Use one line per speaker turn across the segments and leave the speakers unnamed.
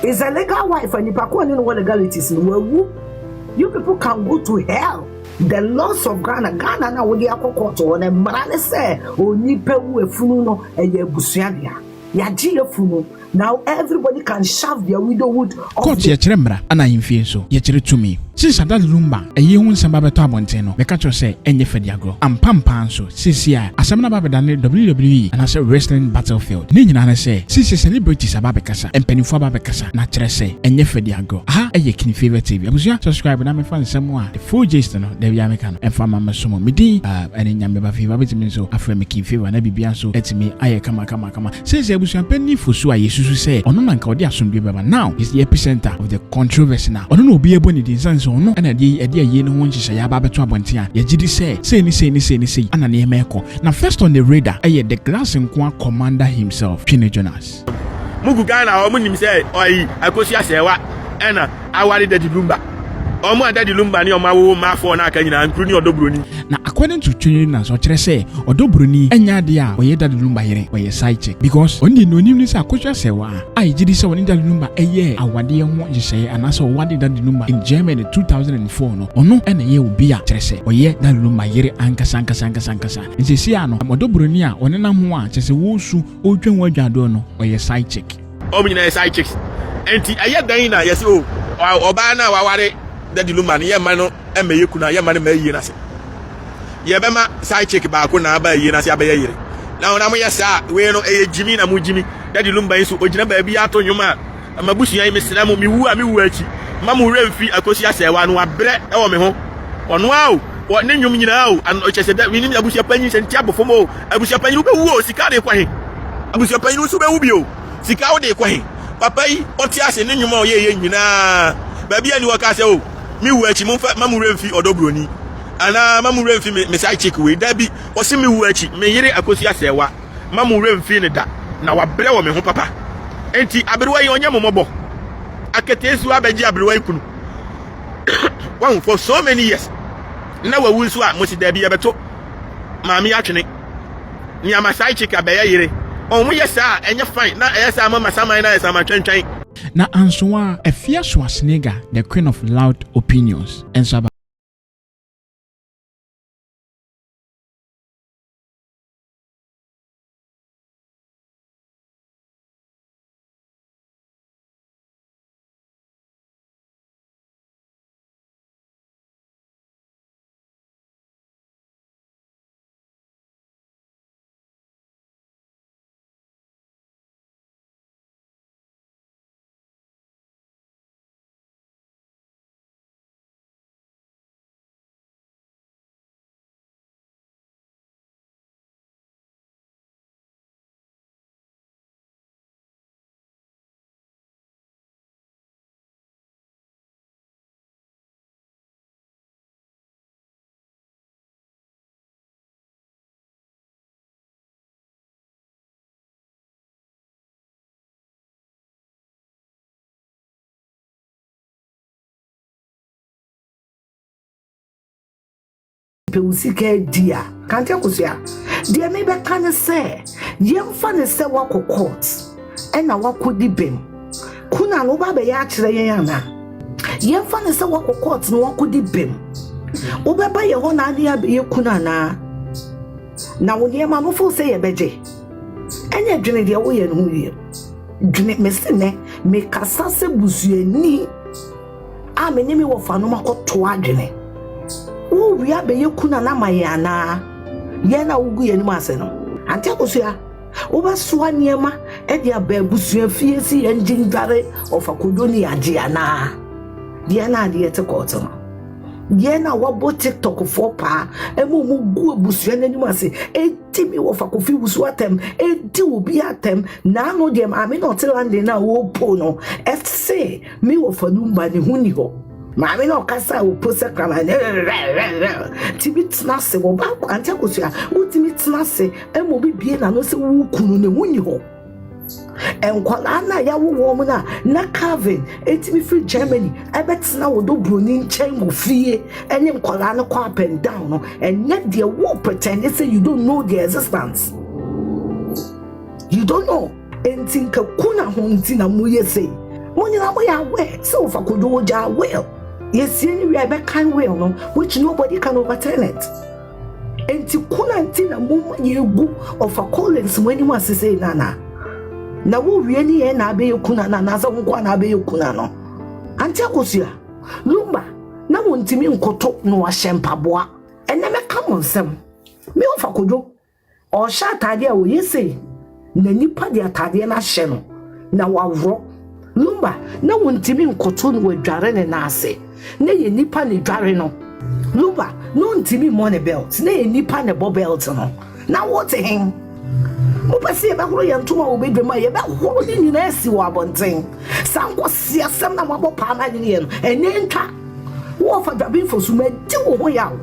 is a legal wife and you don't know what legalities in where you people can go to hell. The laws of Ghana now with the Akokoto and a man say, oh, nipe we Funu no and ye Abusuapanin. Yagye Funu. Now everybody can shove their widowhood off.
Court ye trembra ana himfie so ye kire tumi. Since Daddy Lumba eye hu nsamba beto abonten no meka cho say enye fedi agro. Ampampan so sisi a asem na ba dane WWE and say wrestling battlefield. Ni nyina na say sisi celebrities aba bekasa empanifo aba bekasa na kire say enye fedi agro. Aha eye Kini Favorite TV. Abusua subscribe na me fan nsem a the full gist no da bia meka no emfa mama so mo medi ene nyame ba favor betimi so afre me Kini Favorite na bibia so etimi aye kama. Since Abusuapanin fosu a Yesu say ono na nka odi asomdwe baba now is the epicenter of the controversy now. Ono no obi ebo ni dinsanse ono na de aye no ho nhihye ya ba beto abonten a yagidi say ni ana na emeko. Na first on the radar aye the glass nko commander himself Twene Jonas.
Mugu Ghana o munim say oyi Akosua Serwaa ena awari Daddy Lumba. Omo Daddy Lumba ni omawo ma fo na aka nyina nkru ni Odo Broni.
Na according to Twene Jonas o kire say Odo Broni enya de a oye Daddy Lumba yere oye side chick because oni no nim ni say Akosua Serwaa ai gidi say oni Daddy Lumba eye awade ho nhihye anase o wade Daddy Lumba in Germany 2004 no ono ena ye obi a kire say oye Daddy Lumba yere ankasa nti si ano Odo Broni a oni na ho a kire say wo su odwen wadwado no oye side chick
omo nyina side chicks enti aye dan na yesi o oba na waware Daddy Lumba ni ye ma no emeye kuna ye ma no ma yie na se ye be ma side chick ba ko na ba yie na se abaye yire na ona mo yesa we no eye jimi na mo jimi Daddy Lumba isu ogina ba bi ato nyoma amabusu yan mesra mo mi wu achi ma mo remfi Akosua Serwaa no abre e wo me ho ono a o ne nyom nyina o an o chese da ni Abusuapanin se ntia bofo mo Abusuapanin be wu o sika de kwa he Abusuapanin su be wu bi o sika o de kwa he papa yi o ti ase ne nyom o ye nyina ba bia ni waka se o mi wu achi mo fa ma mo remfi Odo Broni ana ma mo remfi me side chick we da bi o se mi wu achi me yire Akosua Serwaa ma mo remfi ne da na wa bre wo me ho papa enti aberewa yi onye momobo aketesu abeji aberewa ikunu one for so many years na wa wunsu a mo si da bi ya beto maami atwene ni ama side chick abeya yire on mo yesa enye fine na yesa mama saman na yesa ma twentwen
na ansoa Afia Schwarzenegger the queen of loud opinions and so
Usika dia kanti Akosua dia me be kan say yemfa ne se wako court ena wakodi bem kuna no ba be ya kire yen ana yemfa ne se wako court no wakodi bem obeba ye ho na ade abe kuna na woni ma no fo say ye beje enya dwene dia wo ye no wie dwene mesene me kasa se busuani a me nyemi wo fa no makoto adwene we are be kuna na mayana ye na wugu ye ni ase no anti Akosua oba soa niema e dia ba busua fie si engine dware of akodoni Yagye ana dia na de te court no ye na wabo TikTok for pa e mo gu busua nani ase e ti mi wo fa kofi wusu atem e di obi atem na no dem ami no telande na wo po no FC mi wo fa numba ni huni ho Mami no kasa wo posa krama tibi tnase wo ba anti Akosua wo tibi tnase e mo bibie na no se wo kunu ne huni ho enkwala na ya wo mo na Calvin etimi free Germany e betna wo Odo Broni nchen wo fie enye nkwala no kwa up and down no and yet they wo pretend they say you don't know their existence you don't know entinka kuna ho ntina mo yese Money na boy aware. So for could do ja will. Yes, anyway, I bet kind will no, which nobody can overturn it. And to kuna na moment you go of a callings when you want to say nana. Na wo really na be kuna na na za nkwa na be kuna no. Anti Akosua Lumba na wontimi nkoto no ahyempaboa. Ene me ka monsem. Me ofa kojo. O sha atade a wo yese. Na nipa de atade na hye no. Na wawro. Lumba na wontimi nkoto no wadware ne na ase. Na ye nipa ne dware no. Lumba no ntimi money belt. Na ye nipa ne bo belt no. Na what him? Mopese ba horo ye ntoma wo bedwema ye ba horo ni nyina asi wo abonten. Sanko siasem na mabo pa na ni ye no. Ene ntwa. Wo fa dwabin fo su medi wo ho yawo.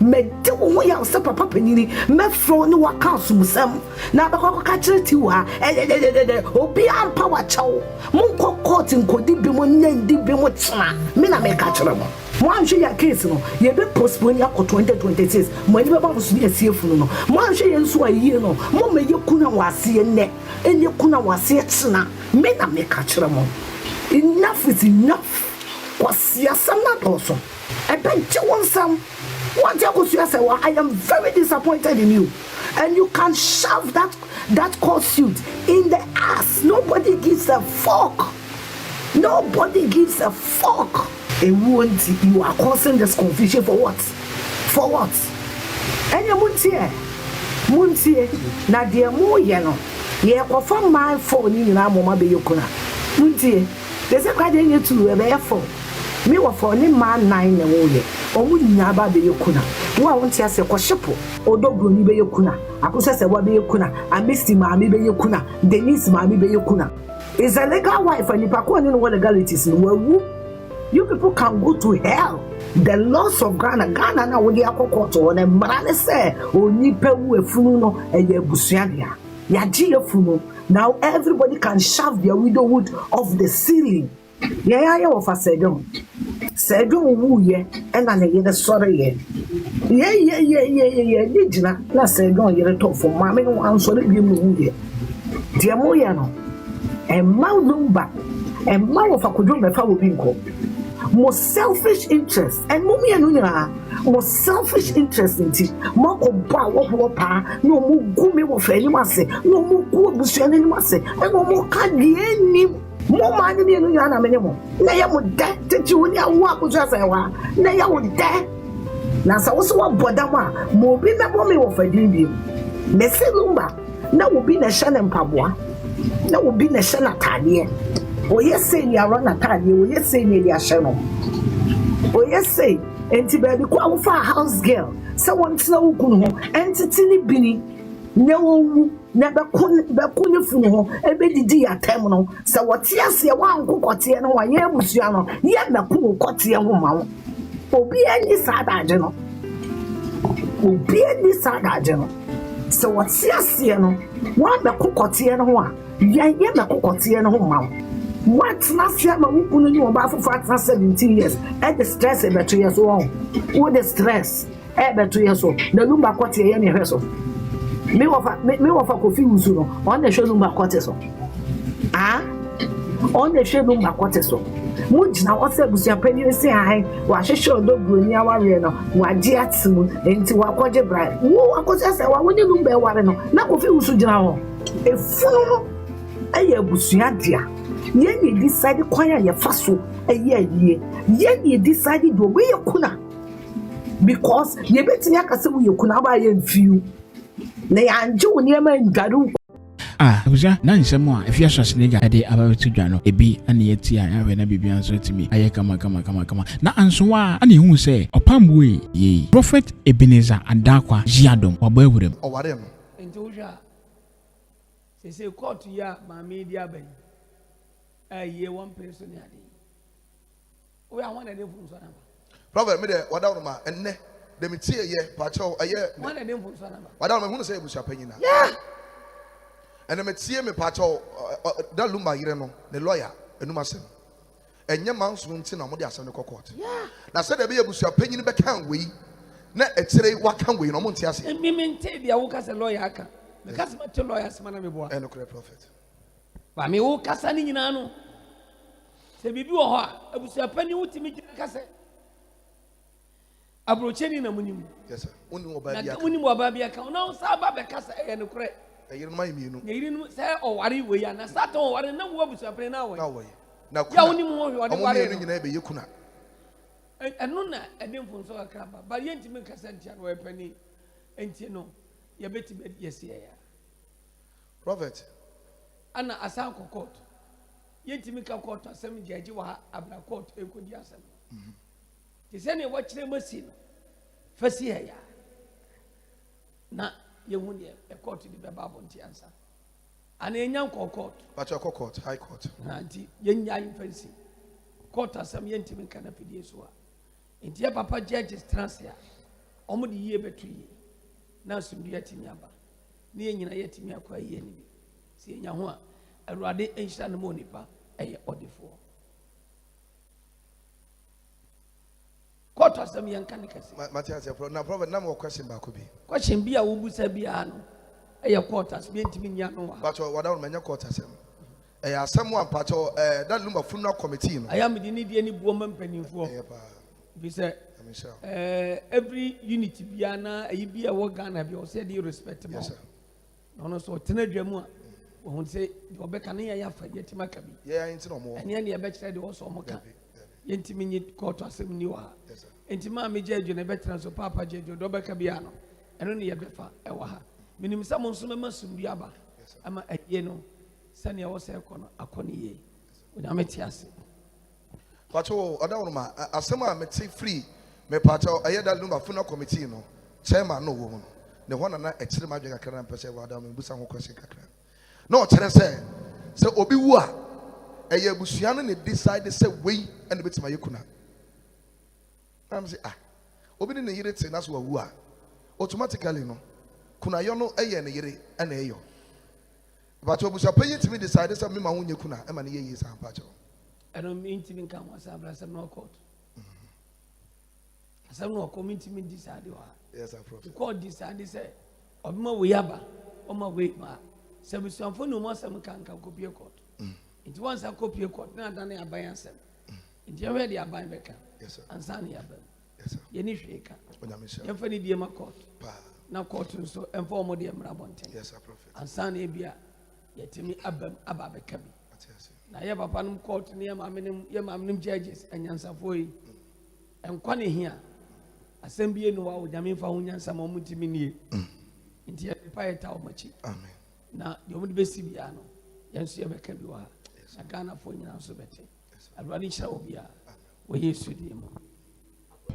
Medi wo ho yawo se papa panini me fro ni waka sumusem. Na ba ko ka kire ti wa. Obi ampa wa chawo. Monko court nkodi bi mo nandi bi mo tsena. Me na me ka kire mo. Mo anhwe ya case no ye be postpone ya 2026 mo ani be ba so ya sie Funu no mo anhwe ye nso ayie no mo me ye kuna wase ne enye kuna wase tsena me na me ka kire mo. Enough is enough. Kwasi asam na doso e be je wonsam what Akosua Serwaa, I am very disappointed in you, and you can shove that court suit in the ass. Nobody gives a fuck. Nobody gives a fuck. And you are causing this confusion for what? For what? And you muntie na de mo ye no ye kofa man for ni na mama be yokuna muntie they say kwa de nye tu e be for me wo for ni man 9 na wo ye omu nya ba be yokuna wo a wontie ase ko shepo Odo Broni be yokuna Akosua Serwaa be yokuna Amisti maami be yokuna Denise maami be yokuna is a legal wife and ipako ni no legalities no wawu. You people can go to hell. The laws of Ghana na wo de akokoto wo na mrane se onipa wu efunu no eye busuadea. Yagye Funu. Now everybody can shove their widowhood off the ceiling. Yeah, of a sedum. Sedum wu ye and na ye the sorry ye. Yeah. Dijina na sedum ye talk for mama no answer bi mu wu ye. Dia mo ye no. E ma Lumba. E ma of akojo be fa wo bi nko. Most selfish interest and mummy and most selfish interest in tea. Marco Ba Wapa, no more gumi of any masse, no more good any masse, and no more candy any more money than Yana minimum. Naya would dead to Junior walk with us. Naya would dead. Now, so also one Bodama, more be the woman of a DB. Messi Lumba, that would be the Shannon Pabua, that would be the Shanna Tanya. Oh yes, say you are on a time. Oh yes, say you are channel. Oh yes, say and to be qualified house girl. Someone slow kuno entity bini. No, never couldn't be Funu. Every day at terminal. So what yes, you want to go to no one year Musiano. Yet the cool cotia woman. Oh, be any saga general. Oh, be any saga general. So what's yes, you know? One the cocotia no one. Yeah, the cocotia no one. What last year, my woman knew about for 17 years. At the stress, about 2 years old. What the stress? About 2 years old. The Lumba quarter, any vessel. Me of a coffee usuno on the show Lumba quarter. Ah, on the show Lumba quarter. Much now, what's up with your penny? Say, I was a show Odo Broni, our reno, what dear soon, into what quarter bride. Who Akosua Serwaa, when you Lumba wareno, not coffee usuno. A fool, a Abusuapanin. Ye decided choir ye faso a ye decided the way you kuna because ye bet me akase wo kuna ba ye few na ya anje wo ne ma ndware
Abuja na nsem a Afia Schwarzenegger ade ababetu dwano ebi ane yeti a awe na bibia nso timi aye kama na anso a ane hu se Opambour ye Prophet Ebenezer Adakwa Jiadom oba ewurem
oware no
enti wo hwa se court ya ma media ban ye one person ya dey we are one of them from Sana
Prophet me de wada no ma enne de me tie ye pa chaw aye
one of them from Sana
wada no me hu say Abusuapanin na
yeah
and me tie me pa chaw Daddy Lumba yire no the lawyer enuma sem enye manso nti na mo de asem ne court
yeah
na say de be Abusuapanin be kan we na etire wakan we no mo nti ase
me mente dia wo kasa lawyer aka me kasa ma te lawyer asema na me boa
eno kre prophet
ba me wo kasa ni nyina no Se bibi wo ho a Abusuapanin wutimi gina kase. Abrocheni na munim.
Yes sir. Uni oba bia ka.
Munim oba bia ka. Na sa ba be kasa e ne kure.
Eyire no mai mienu.
Eyire no se o ware we ya na Satan o ware na wo Abusuapanin na wo.
Na wo. Na
kuna. Ya unim wo hwe o de ware.
Omo nyina be yekuna.
Eno na ede mfonso akraba. Ba ye ntimi kasa ntia no epani. Enti no ye beti be yesi ya.
Prophet.
Ana asan court. Ye ntimi ka court asem Yagye wa abra court enkodi asem. Ti se ne wo kire masi no. Fasi ya. Na ye hu ne e court di be babo nti ansa. Ana enyan court.
But your court, high court.
Na nti ye nyan fancy. Court asem ye ntimi kana pidie so a. Nti ya papa judges transia. Omo di ye betu ye. Na sumdu ya timi aba. Ni ye nyina ye timi akwa ye ni bi. Si enya ho a Awurade enhira ne mo nipa eye odefo. Court asem ye nka ne kase.
Matthias, na prophet na mo question ba ko bi.
Question bi a wo busa bi a no. Eye court asem ye ntimi nya no wa.
But what down menya court asem. Asem one pacho Daddy Lumba funeral committee no.
Aya me di ni die ni buo mampanimfo. Bi se every unity bia na ayi bia wo Ghana bia o say dey respect mo.
Yes sir.
No so tenadwamu a wo say the obeka na ya fa ye tima ka bi.
Yeah, enti no mo.
Ene ne ye be kire de wo so mo ka. Ye ntimi nyi court asem ni wa.
Yes sir.
Enti ma me jeju ne be transfer papa jeju do beka bia no. Eno ne ye be fa e wa ha. Minim sa mo nso mema sumdu aba. Ama aye no sane ya wo say kono akoni ye. Onyameti ase.
Pacho oda ma asem a meti free me pacho Daddy Lumba funeral committee no. Chairman no wo no. Ne ho na ekire ma dwe kakra na mpese wa da me busa ho question kakra. No kire se obi wu a eye abusua no ne decide se wei and betima yekuna. Am say obi ne yire te na so wu a automatically no kuna yo no eye ne yire na eyo. But Abusuapanin timi decide se me ma ho nyekuna e ma ne ye sa pacho.
Eno mi ntimi nka mo sa bra se no court. Asem no committee mi decide wa.
Yes sir, prophet.
Court decide say obima we yaba oma we ma se Abusuafo no mo asem kan kopie court. It once a kopie court na dan aban asem. It you ready aban beka.
Yes sir.
Ansa na aban.
Yes sir.
Ye ni hwe ka.
Onyamisha.
Ye fa ni die ma court.
Pa.
Na court nso emfa omo de mra bonten.
Yes sir, prophet.
Ansa na ebia ye timi abam aba beka bi.
Atiase.
Na ye papa num court ne ye mamnem judges anyansafo yi. Enkwa ne hia. Asem bie no wa wo nyame fa ho nyansa ma mo timi nie. Nti ye pa ye ta o machi.
Amen.
Na yo mo de besi bia no yenso ye beka bi wa. Na Ghana fo nyina so bete. Alwani hira obi a wo Yesu di mo.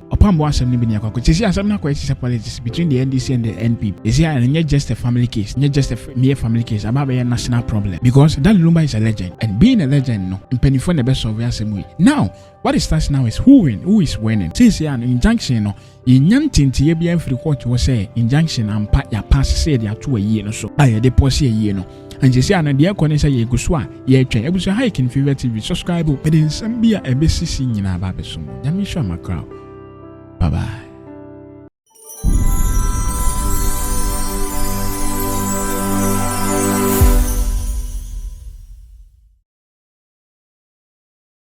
Opambour asem ni bi ni akwa kwesi asem na kwa isi politics between the NDC and the NPP. Is here and not just a family case, not just a mere family case, about a national problem. Because Daddy Lumba is a legend, and being a legend, no, in Penifon the best of asem way. Now, what it starts now is who is winning. Since here an injunction, no, in yantin to ye free court was say injunction and pat ya pass say they are 2 years no so. I deposit a year no. And you see, an idea connects a Akosua, ye train. It was a hiking fever TV subscribe, but in some beer a BCC in our babesum. Yamisha Macrow. Bye bye.